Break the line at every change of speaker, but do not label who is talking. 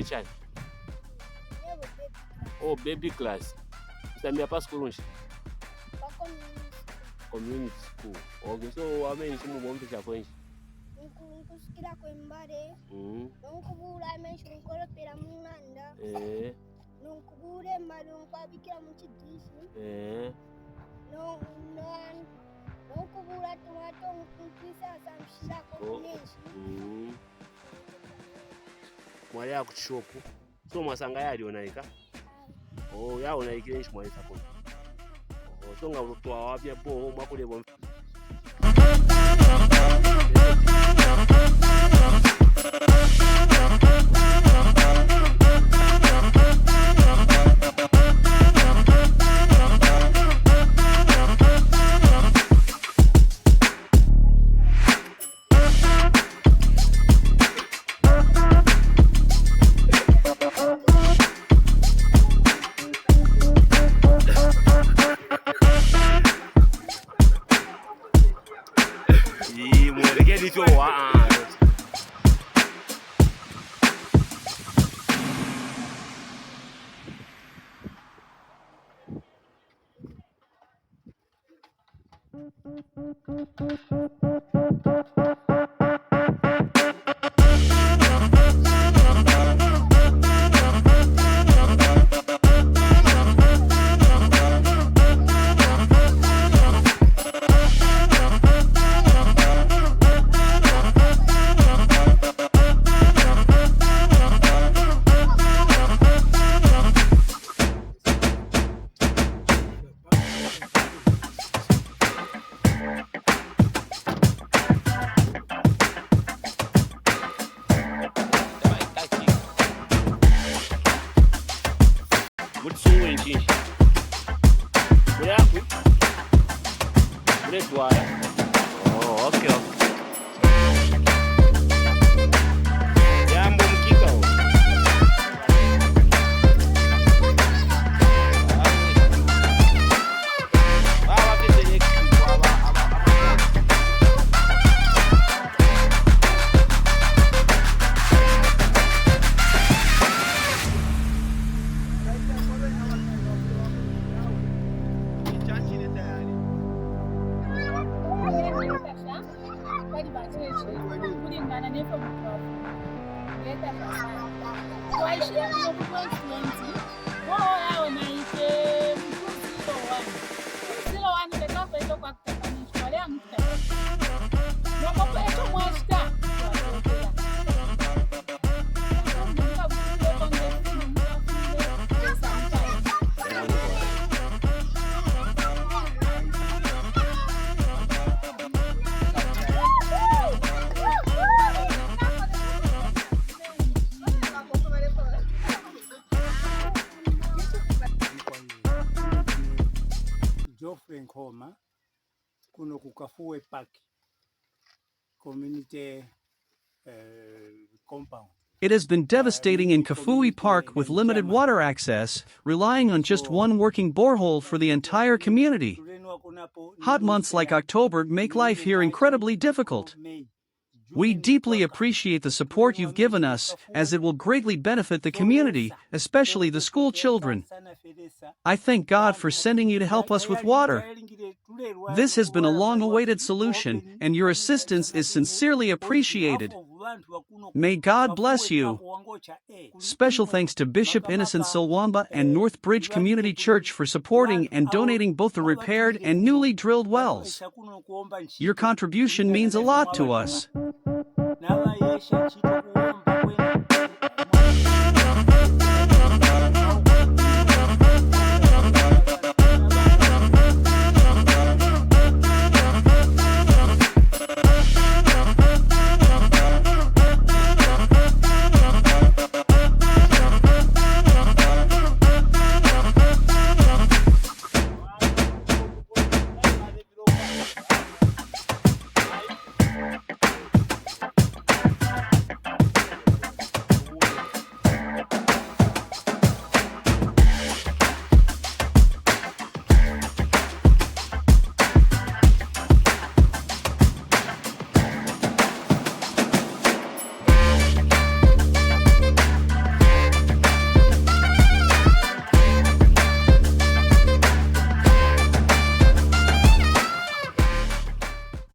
Chai. Oh, baby class. Usamia pa school unshi? Community school. Okay, so Amenshi mugombe cha kwenshi.
Nkusikira kwembare. Nkubura Amenshi nkolopera mwanda. Nkubure maro nkwabikira mu kidishi. Nkubura tomato nkukwisa samshira ko Amenshi. Mwali ya kuchishopu. So mwasanga yali onaika? Oh, ya onaika nchi mwali sapoti. Oh, so nga utuwa wapia po mwakule bombi. Oh, okay. Jambo mkika ho. Baba pese yeki baba.
Kuno ku Kafue Park community compound.
It has been devastating in Kafue Park with limited water access, relying on just one working borehole for the entire community. Hot months like October make life here incredibly difficult. We deeply appreciate the support you've given us, as it will greatly benefit the community, especially the school children. I thank God for sending you to help us with water. This has been a long-awaited solution, and your assistance is sincerely appreciated. May God bless you. Special thanks to Bishop Innocent Silwamba and North Bridge Community Church for supporting and donating both the repaired and newly drilled wells. Your contribution means a lot to us.